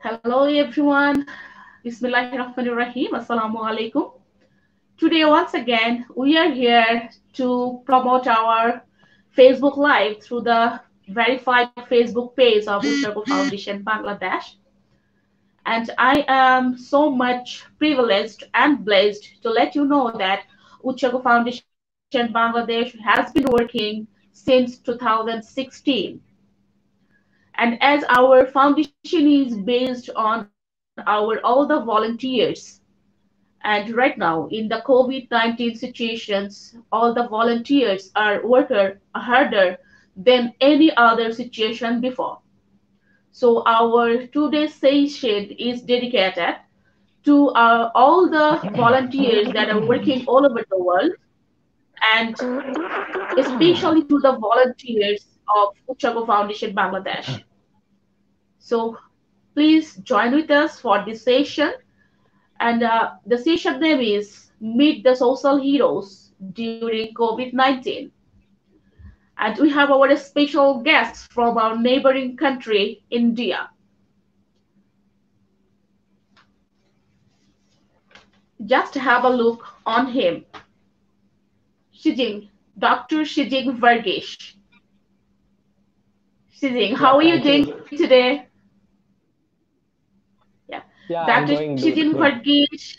Hello everyone. Bismillahirrahmanirrahim. Assalamu alaikum. Today once again we are here to promote our Facebook Live through the verified Facebook page of Uchago Foundation Bangladesh. And I am so much privileged and blessed to let you know that Uchago Foundation Bangladesh has been working since 2016. And as our foundation is based on all the volunteers, and right now in the COVID-19 situations, all the volunteers are worker harder than any other situation before. So our today's session is dedicated to all the volunteers that are working all over the world, and especially to the volunteers of Uchago Foundation Bangladesh. So please join with us for this session. And the session name is Meet the Social Heroes During COVID-19. And we have our special guests from our neighboring country, India. Just have a look on him. Shijin, Dr. Shijin Varghese. Shijin, Yeah, how are you thank doing you. today? Yeah. Yeah, Dr. I'm doing Shijin good. Varghese.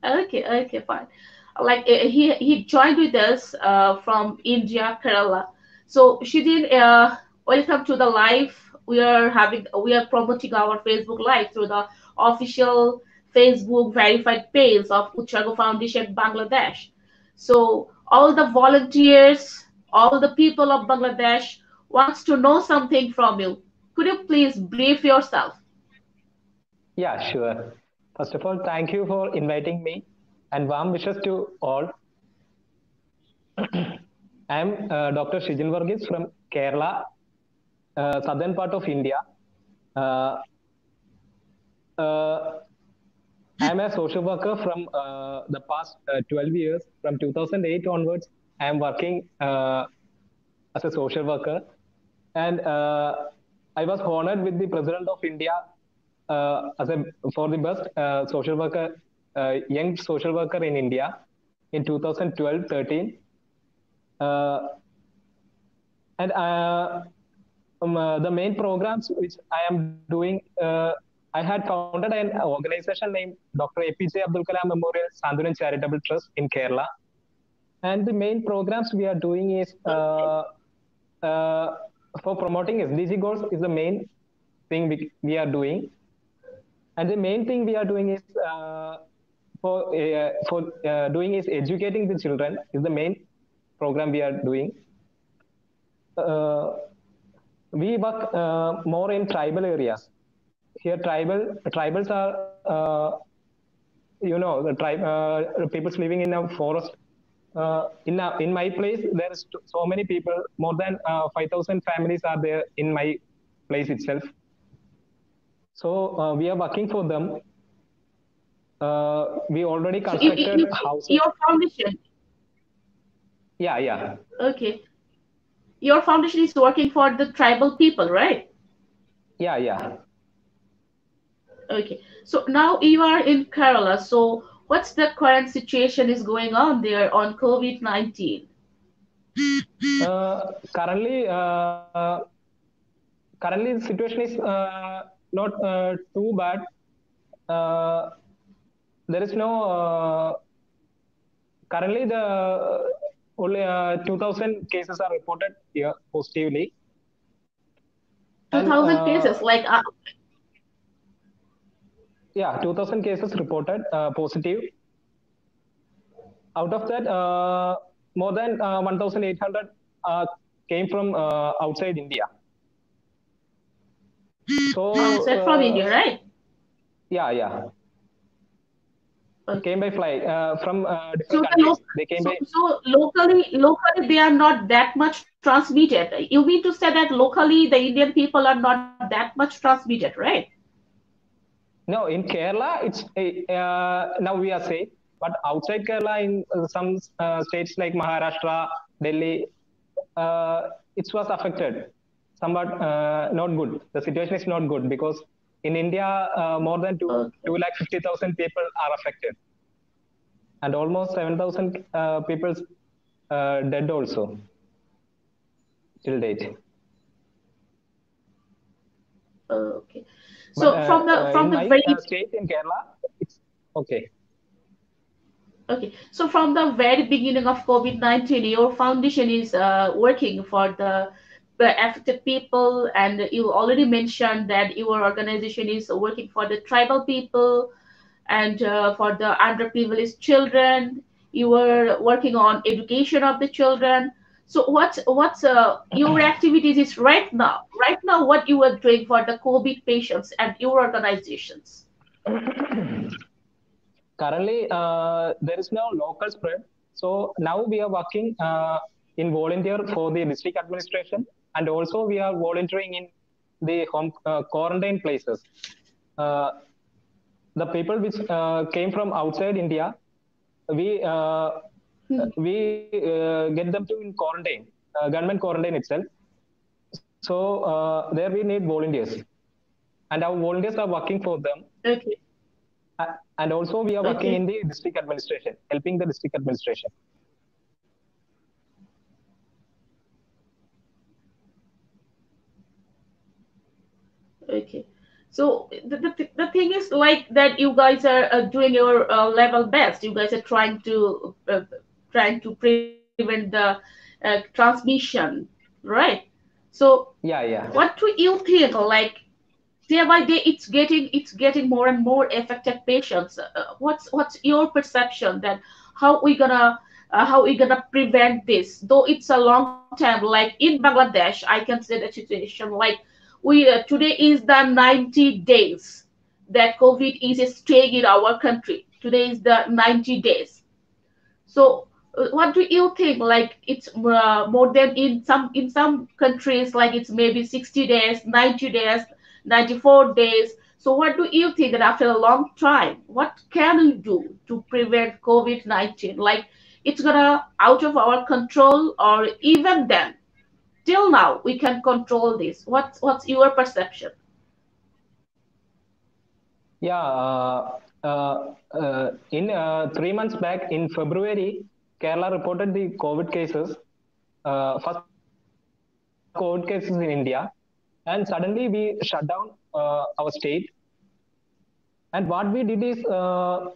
Okay, fine. Like he joined with us from India, Kerala. So Shidin, welcome to the live. We are promoting our Facebook Live through the official Facebook verified page of Uchago Foundation Bangladesh. So all the volunteers, all the people of Bangladesh wants to know something from you. Could you please brief yourself? Yeah, sure. First of all, thank you for inviting me and warm wishes to all. I'm Dr. Shijin Varghese from Kerala, southern part of India. Uh, uh, I'm a social worker from the past 12 years. From 2008 onwards, I'm working as a social worker. And I was honored with the President of India as a for the best social worker, young social worker in India in 2012-13. Uh, and the main programs which I am doing, I had founded an organization named Dr. APJ Abdul Kalam Memorial Sandunan Charitable Trust in Kerala. And the main programs we are doing is uh, for promoting SDG goals is the main thing we are doing. And the main thing we are doing is for doing is educating the children is the main program we are doing. Uh, we work more in tribal areas. Here, tribals are the tribe people's living in a forest. In my place, there is so many people. More than 5,000 families are there in my place itself. So we are working for them. We already So constructed houses. your foundation, Yeah, yeah, okay, your foundation is working for the tribal people, right? yeah, yeah. Okay. So now you are in Kerala. So what's the current situation is going on there on COVID-19? Currently, currently the situation is not too bad. Uh, there is no currently the only 2,000 cases are reported here positively, and 2,000 cases, like yeah, 2,000 cases reported positive. Out of that, more than 1,800 uh, came from outside India. So outside from India, right? yeah, yeah, it came Okay. by flight from So different the countries. They came by locally they are not that much transmitted. You mean to say that locally the Indian people are not that much transmitted, right? no in Kerala. It's now we are safe, but outside Kerala, in some states like Maharashtra, Delhi, it was affected somewhat. Not good. The situation is not good because In India, more than Okay. 250,000 people are affected, and almost 7,000 people dead also till date. Okay. But So from in the my very state in Kerala, it's okay. okay. So from the very beginning of COVID-19, your foundation is working for the affected people, and you already mentioned that your organization is working for the tribal people and for the underprivileged children. You were working on education of the children. So what's your activities is right now? Right now, what you are doing for the COVID patients and your organizations? Currently, there is no local spread. So now we are working in volunteer for the district administration, and also we are volunteering in the home quarantine places. Uh, the people which came from outside India, we uh, we get them to in quarantine, government quarantine itself. So there we need volunteers, and our volunteers are working for them. Okay, And also we are working in okay, the district administration, helping the district administration. okay. So the thing is like that you guys are doing your level best. You guys are trying to prevent the transmission, right? So Yeah, yeah, what do you think? Like day by day, it's getting more and more affected patients. What's your perception that how we gonna prevent this? Though it's a long time, like in Bangladesh, I can say the situation like we today is the 90 days that COVID is staying in our country. Today is the 90 days. So, what do you think? Like it's more than in some countries, like it's maybe 60 days, 90 days, 94 days. So, what do you think that after a long time, what can we do to prevent COVID-19? Like it's gonna out of our control, or even then, till now we can control this. What's your perception? yeah. In 3 months back in February, Kerala reported the COVID cases, first COVID cases in India, and suddenly we shut down our state. And what we did is the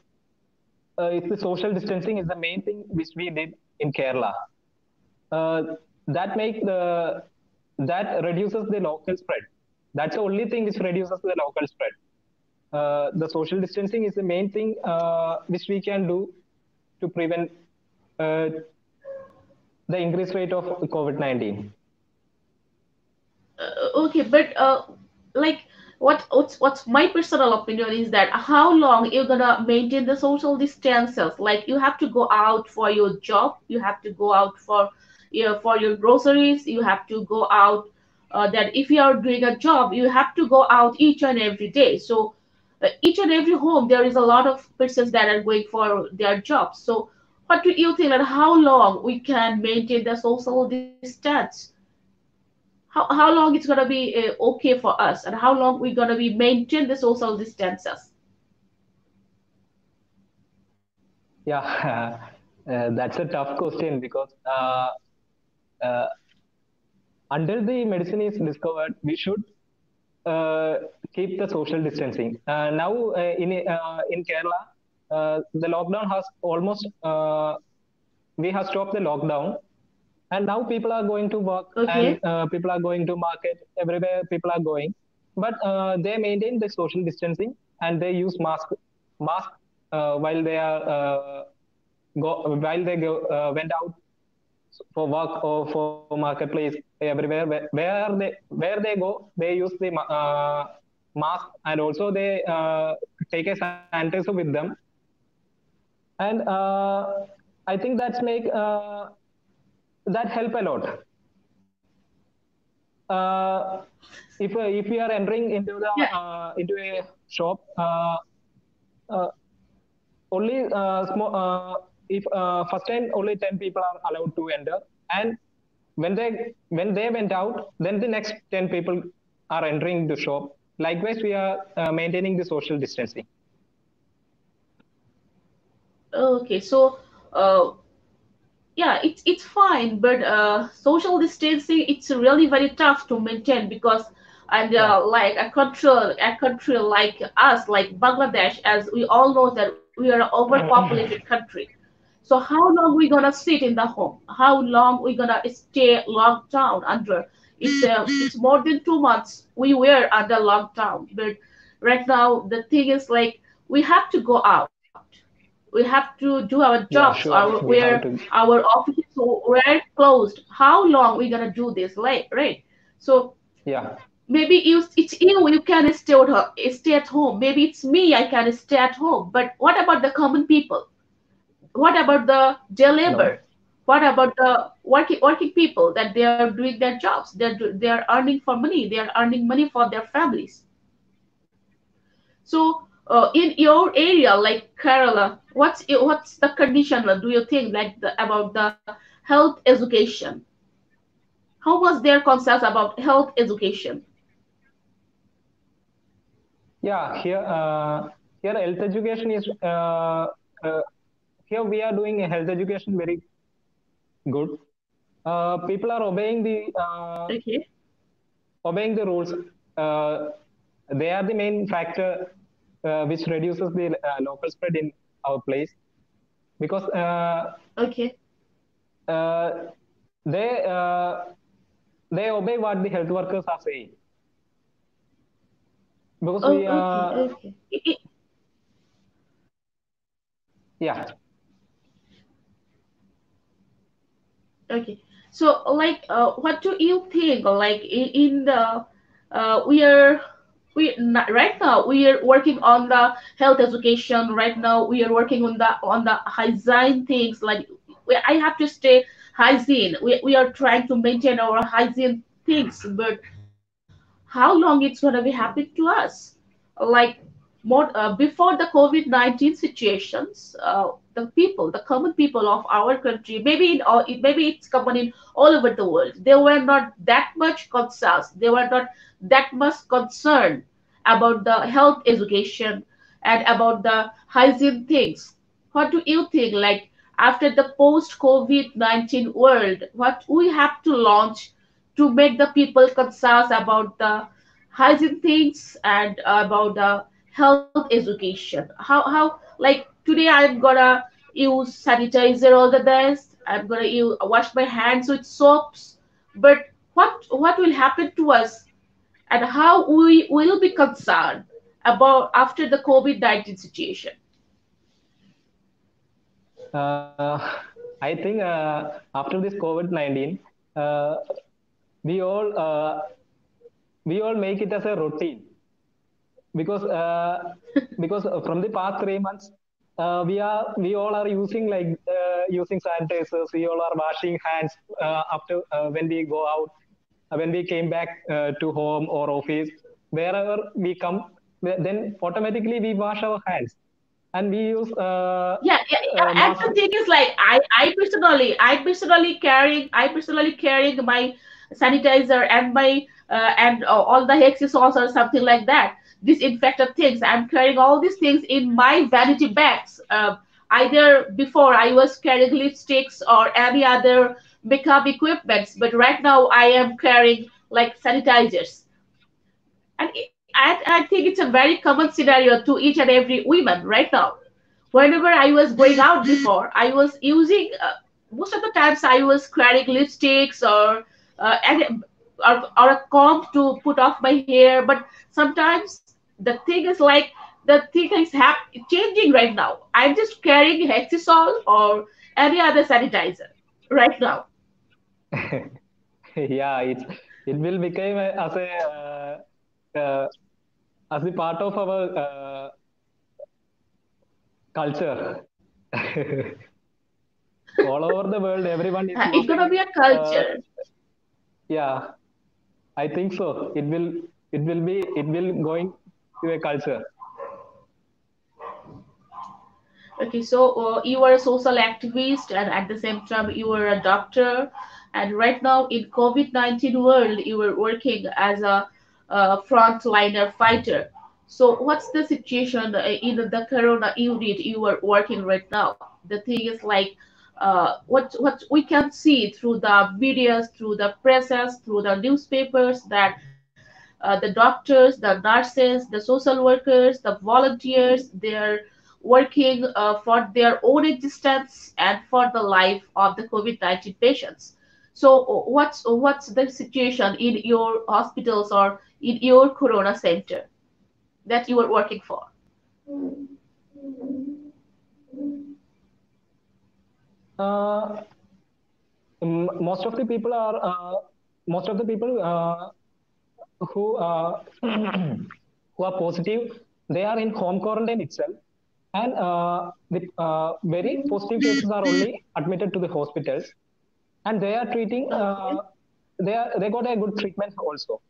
social distancing is the main thing which we did in Kerala. Uh, that make the that reduces the local spread. That's the only thing which reduces the local spread. The social distancing is the main thing which we can do to prevent uh, the increased rate of COVID-19. Okay, but like what's my personal opinion is that how long you're gonna maintain the social distances? Like you have to go out for your job, you have to go out for your groceries, you have to go out. That if you are doing a job, you have to go out each and every day. So each and every home, there is a lot of persons that are going for their jobs. So what do you think? That how long we can maintain the social distance? How long it's gonna be okay for us, and how long we're gonna be maintain the social distances? Yeah, that's a tough question because uh, until the medicine is discovered, we should uh, keep the social distancing. Now in Kerala, the lockdown has almost we have stopped the lockdown, and now people are going to work, and Okay, people are going to market everywhere. People are going, but they maintain the social distancing, and they use mask while they are while they went out for work or for marketplace everywhere where they go they use the mask, and also they take a sanitizer with them. And I think that's make that help a lot. Uh, if we are entering into a shop, uh, only small if first time only 10 people are allowed to enter, and when they went out, then the next 10 people are entering the shop, likewise we are maintaining the social distancing. Okay, so uh, yeah, it's fine, but social distancing it's really very tough to maintain because and Yeah, like a country like us, like Bangladesh, as we all know that we are an overpopulated country. So how long we gonna sit in the home? How long we gonna stay locked down under? It's more than 2 months we were under lockdown, but right now the thing is like we have to go out. We have to do our jobs, yeah, or sure. We where have to. our offices were closed. How long we gonna do this? Like, right? So Yeah, maybe it's you can stay at home. Maybe it's me, I can stay at home. But what about the common people? What about the day no. labor? What about the working people that they are doing their jobs? They are earning for money. They are earning money for their families. So, in your area, like Kerala, what's the condition? Do you think like about the health education? How was their concerns about health education? Yeah, here health education is uh, here we are doing a health education very good. People are Okay. obeying the rules. Uh, they are the main factor which reduces the local spread in our place because Okay. uh, they uh, they obey what the health workers are saying because Oh, we okay. Okay. yeah. Okay. So, like, what do you think? Like, in the we are right now we are working on the health education. Right now we are working on the hygiene things. Like, I have to stay hygiene. We are trying to maintain our hygiene things, but how long it's gonna be happening to us? Like, before the COVID-19 situations, the people, the common people of our country, maybe it's common in all over the world, they were not that much concerned. They were not that much concerned about the health education and about the hygiene things. What do you think? Like after the post COVID-19 world, what we have to launch to make the people concerned about the hygiene things and about the health education. How like today I'm gonna use sanitizer all the days. I'm gonna wash my hands with soaps. But what will happen to us and how we will be concerned about after the COVID-19 situation? uh, I think after this COVID-19 uh, we all uh, we all make it as a routine because from the past 3 months we all are using using sanitizers. We all are washing hands after when we go out, when we came back to home or office, wherever we come, then automatically we wash our hands and we use Yeah. And mask. the thing is, like, I personally carrying my sanitizer and my and all the hexazoles or something like that. Disinfectant things. I'm carrying all these things in my vanity bags. Either before I was carrying lipsticks or any other makeup equipments, but right now I am carrying like sanitizers. And I think it's a very common scenario to each and every woman right now. Whenever I was going out before, I was using most of the times I was carrying lipsticks and or a comb to put off my hair. But sometimes the thing is like the thing is changing right now. I'm just carrying Hexisol or any other sanitizer right now. Yeah, it will become uh, as a part of our culture. All over the world everyone is It's gonna using be a uh, culture. yeah, I think so. It will going to a culture. Okay, so you are a social activist, and at the same time, you are a doctor. And right now, in COVID-19 world, you are working as a frontliner fighter. So what's the situation in the Corona unit you are working right now? The thing is like what we can see through the videos, through the presses, through the newspapers that the doctors, the nurses, the social workers, the volunteers, they're working for their own existence and for the life of the COVID-19 patients. So what's the situation in your hospitals or in your Corona center that you are working for? Uh, Most of the people are most of the people who who are positive, they are in home quarantine itself, and the very positive cases are only admitted to the hospitals, and they are treating. Okay. They got a good treatment also.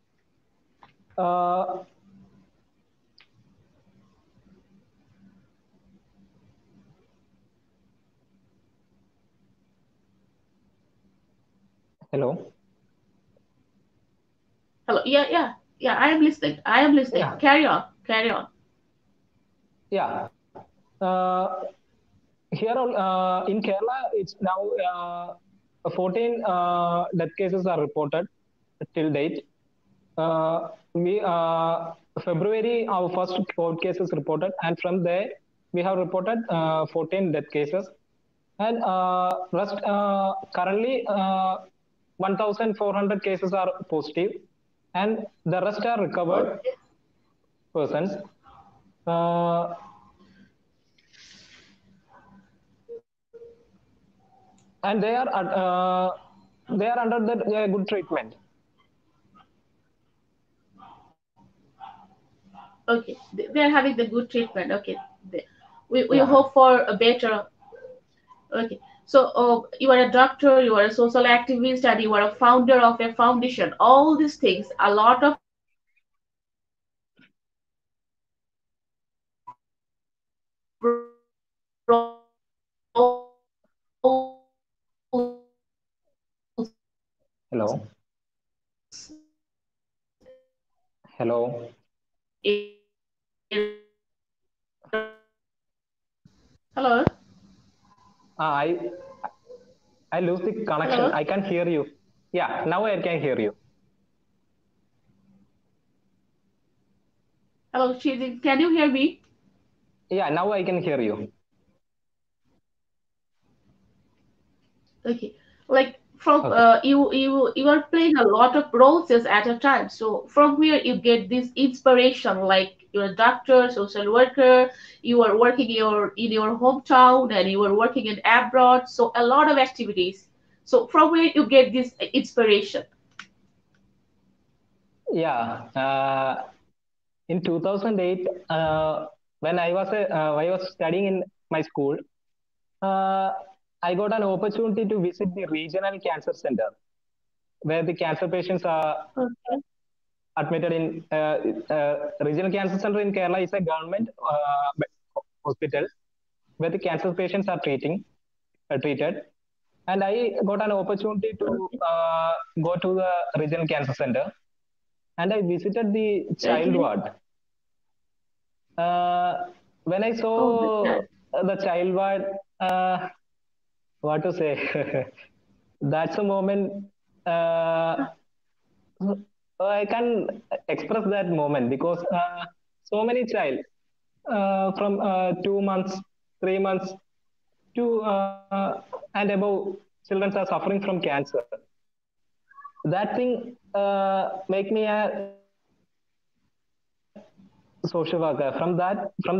Uh, Hello. Hello. Yeah. I am listening. I am listening. Yeah, Carry on. Carry on. yeah. Here in Kerala, it's now 14 death cases are reported till date. We February our first court case is reported, and from there we have reported 14 death cases, and rest currently 1,400 cases are positive, and the rest are recovered Okay. persons. Uh, and they are under the good treatment. Okay. They are having the good treatment. Okay. We Yeah, hope for a better. Okay. So you are a doctor, you are a social activist, and you are a founder of a foundation. All these things, a lot of role plays in hello, hello. Hello, I lose the hello, connection. I can hear you. Yeah, now I can hear you. hello, Shijin. Can you hear me? Yeah, now I can hear you. Okay, like from Okay. you are playing a lot of roles at a time. So from where you get this inspiration, like you're a doctor, social worker, you are working in your hometown, and you are working in abroad. So a lot of activities. So from where you get this inspiration? Yeah. In 2008, when I was studying in my school, uh, I got an opportunity to visit the regional cancer center where the cancer patients are Okay, admitted in regional cancer center in Kerala is a government hospital where the cancer patients are treated, and I got an opportunity to okay, go to the regional cancer center, and I visited the child okay. ward. Uh, when I Oh my saw God. the child ward, uh, what to say? That's a moment. Uh, I can express that moment because so many child from 2 months, 3 months to and above children are suffering from cancer. That thing make me a social worker. From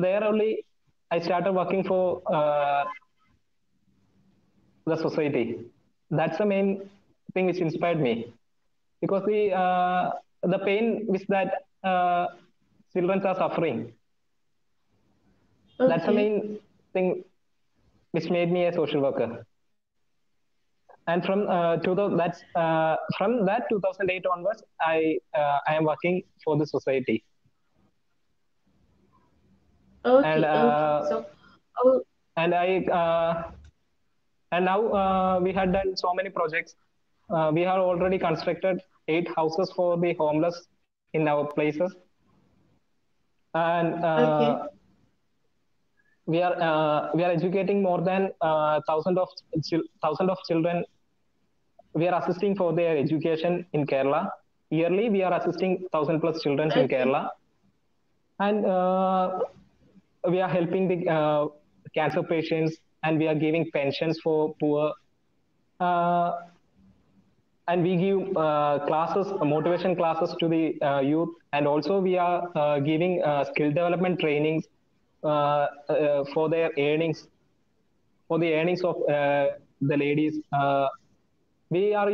there only, I started working for the society. That's the main thing which inspired me because the pain which that children are suffering. That's the Okay, main thing which made me a social worker. And from 2008 onwards, I am working for the society, and okay. So, oh, and I and now we had done so many projects. We have already constructed 8 houses for the homeless, in our places, and Okay. we are educating more than thousand of children. We are assisting for their education in Kerala. Yearly, we are assisting 1,000 plus children in Okay. Kerala, and we are helping the cancer patients, and we are giving pensions for poor. Uh, and we give classes, motivation classes to the youth, and also we are giving skill development trainings for their earnings, for the earnings of the ladies. We are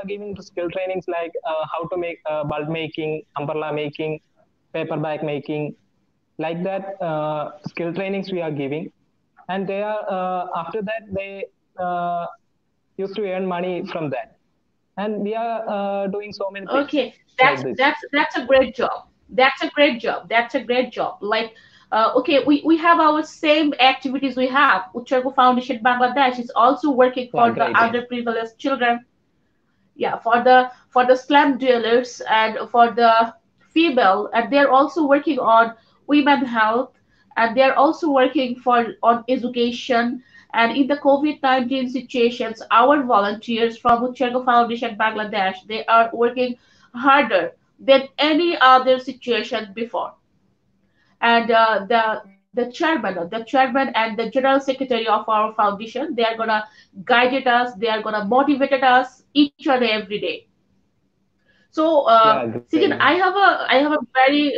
giving skill trainings like how to make bulb making, umbrella making, paper bag making, like that. Skill trainings we are giving, and they are after that they uh, used to earn money from that, and we are doing so many things Okay, like this. that's a great job. That's a great job. That's a great job. Like, okay, we have our same activities. We have Uchargo Foundation Bangladesh is also working Yeah, for the great. underprivileged children. Yeah, for the slum dwellers and for the female, and they're also working on women health, and they're also working for on education. And in the COVID-19 situations, our volunteers from Uchergo Foundation Bangladesh, they are working harder than any other situation before. And the chairman and the general secretary of our foundation, they are gonna guide us, they are gonna motivate us each and every day. So, Yeah, Sijin, great. I have a very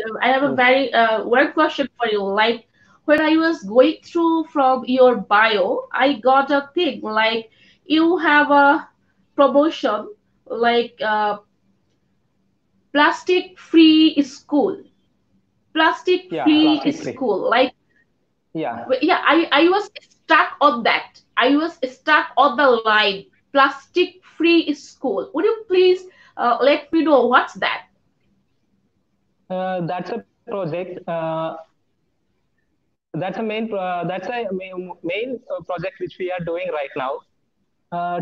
one question for you. Like, when I was going through from your bio, I got a thing like you have a promotion like plastic free school, plastic Yeah, free plastic free. school. Like, Yeah. yeah, I was stuck on that. I was stuck on the line plastic free school. Would you please let me know what's that? That's a project. That's a main project which we are doing right now. Uh,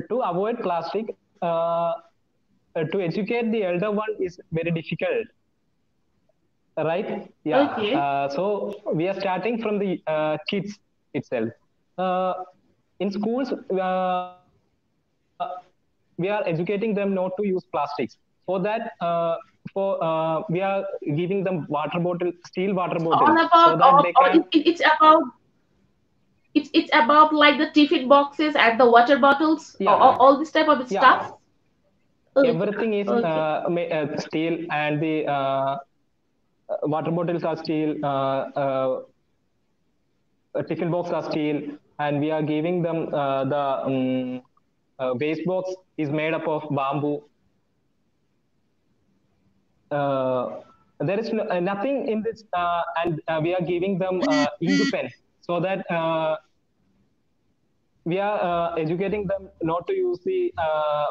to avoid plastic, to educate the elder one is very difficult, right? Yeah. Okay. So we are starting from the kids itself. Uh, in schools, we are educating them not to use plastics. For that, we are giving them water bottle, steel water bottles, It's so all that they about can. it's about like the tiffin boxes and the water bottles or Yeah, all this type of yeah. stuff. Okay. Everything is Okay. steel, and the water bottles are steel. Tiffin box are steel, and we are giving them the waste box is made up of bamboo. uh, there is nothing in this, and we are giving them ink pens, so that we are educating them not to use the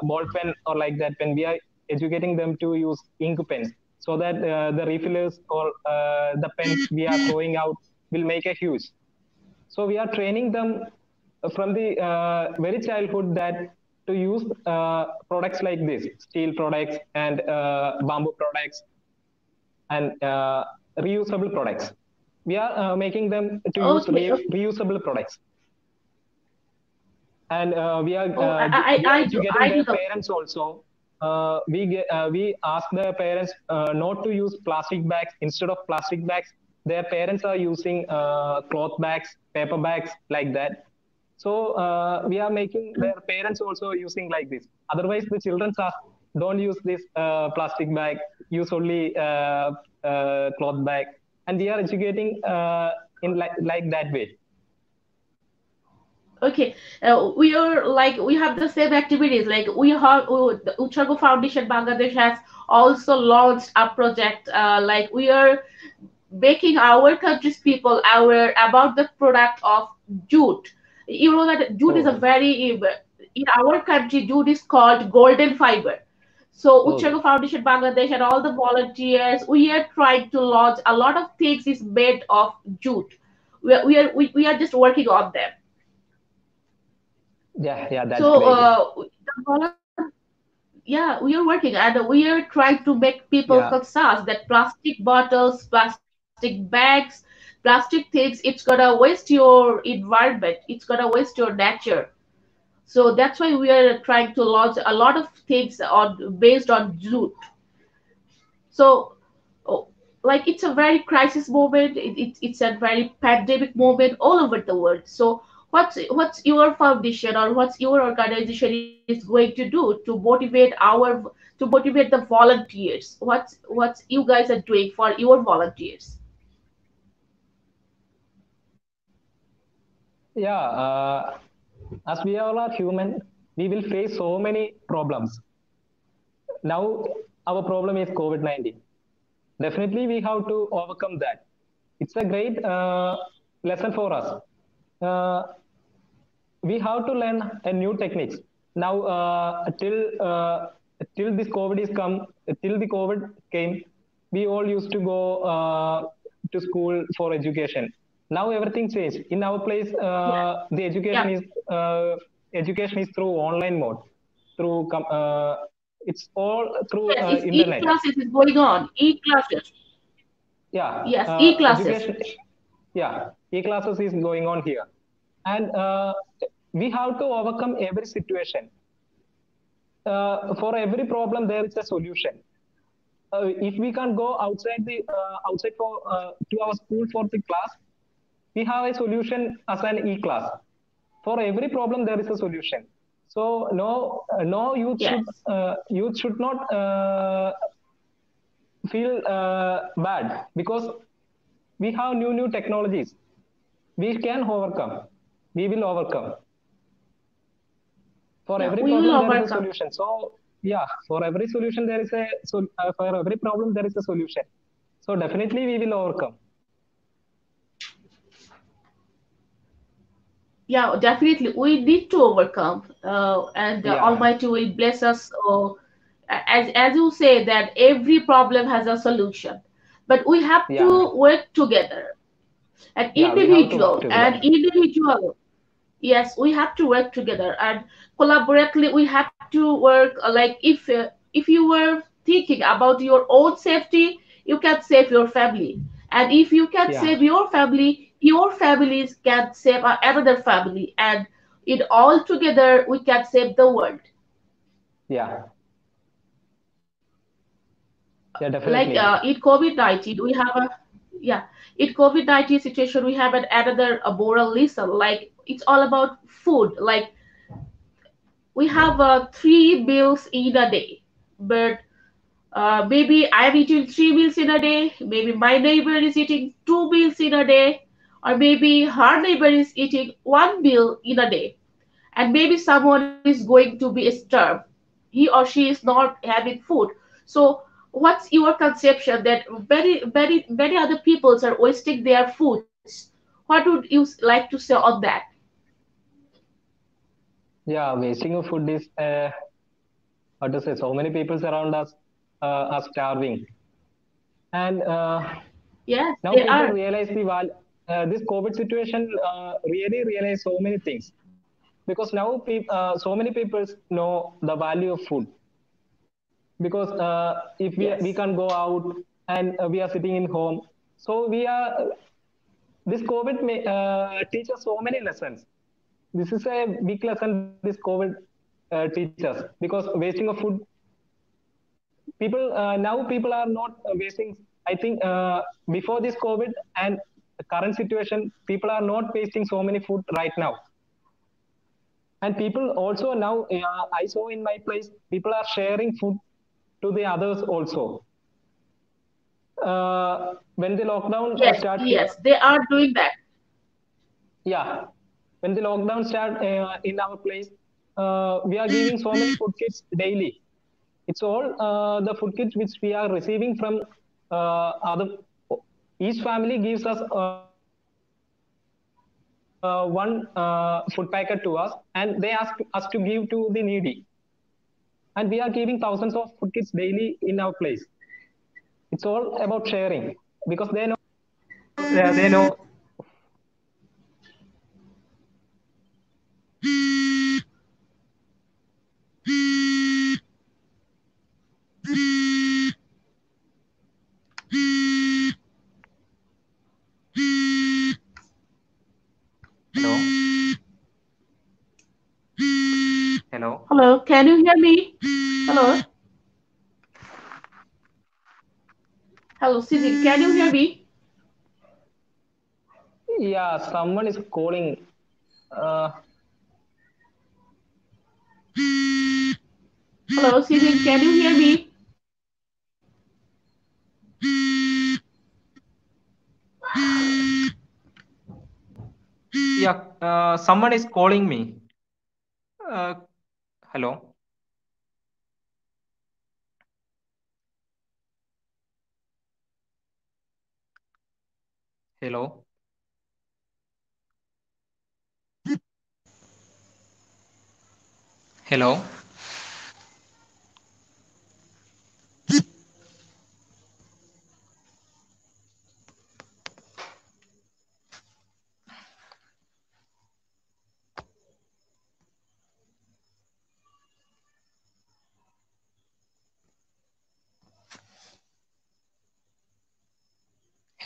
ball pen or like that pen. We are educating them to use ink pens, so that the refillers or the pens we are throwing out will make a huge. So we are training them from the very childhood that to use products like this, steel products and bamboo products, and reusable products. We are making them to use Okay. Okay. reusable products, and Oh, we are I educating do their know. parents also. We ask their parents not to use plastic bags. Instead of plastic bags, their parents are using cloth bags, paper bags, like that. So we are making their parents also using like this. Otherwise, the children ask, don't use this plastic bag. Use only cloth bag, and we are educating in like that way. Okay, we are like we have the same activities. Like we have the Uchago Foundation Bangladesh has also launched a project. Like we are making our country's people aware about the product of jute. You know that jute is a Oh, very in our country jute is called golden fiber. So oh, Uchago Foundation Bangladesh and all the volunteers, we are trying to launch a lot of things is made of jute. We are just working on them. yeah, yeah, that's So great. the volun- yeah, we are working and we are trying to make people Yeah. conscious that plastic bottles, plastic bags, plastic things, it's gonna waste your environment, it's gonna waste your nature. So that's why we are trying to launch a lot of things on based on jute. So, oh, like it's a very crisis moment. It's a very pandemic moment all over the world. So, what's your foundation or what's your organization is going to do to motivate the volunteers? What's you guys are doing for your volunteers? Yeah. As we all are human, we will face so many problems. Now, our problem is COVID-19. Definitely, we have to overcome that. It's a great lesson for us. Uh, we have to learn a new techniques. Now, till this COVID is come, till the COVID came, we all used to go to school for education. Now everything changed. In our place, the Yeah, education is through online mode, through it's all through yes, it's internet. e-classes is going on. E-classes. Yeah, Yes, e-classes. education. Yeah, e-classes is going on here, and we have to overcome every situation. For every problem, there is a solution. If we can't go outside the outside for to our school for the class, we have a solution as an e-class. For every problem, there is a solution. So no Yes. youth should not feel bad because we have new technologies. We can overcome. We will overcome. For Yeah, every we will problem there is a overcome. solution. So yeah, for every solution there is a for every problem there is a solution. So definitely we will overcome. Yeah, definitely. We need to overcome, and the Yeah. Almighty will bless us. As you say, that every problem has a solution, but we have Yeah. to work together. An Yeah, we have to work individual, together. an individual. Yes, we have to work together and collaboratively. We have to work like if you were thinking about your own safety, you can save your family, and if you can Yeah. save your families can save another family, and in all together we can save the world. Yeah. Yeah, Like definitely. in COVID-19, we have a yeah. In COVID-19 situation, we have another moral lesson. Like it's all about food. Like we have three meals in a day, but maybe I'm eating three meals in a day, maybe my neighbor is eating two meals in a day, or maybe her neighbor is eating one meal in a day, and maybe someone is going to be starved. He or she is not having food. So, what's your conception that many other peoples are wasting their foods? What would you like to say on that? Yeah, wasting of food is what to say, so many people around us are starving. And Yes, now they people are. realize the this COVID situation really realize so many things because now so many people know the value of food because if we Yes, can't go out and we are sitting in home, so we are this COVID may teach us so many lessons. This is a big lesson this COVID teaches because wasting of food, people now people are not wasting. I think before this COVID and the current situation, people are not wasting so many food right now. And people also now, I saw in my place, people are sharing food to the others also. When the lockdown yes, start here, yes, they are doing that. yeah, when the lockdown start in our place, we are giving so many food kits daily. It's all the food kits which we are receiving from other. Each family gives us one food packet to us, and they ask us to give to the needy. And we are giving thousands of food kits daily in our place. It's all about sharing because they know Hello, can you hear me? Hello, hello, Sijin, can you hear me? Yeah, someone is calling. Uh, Hello, Sijin, can you hear me? Yeah, someone is calling me. Uh, Hello, hello, hello.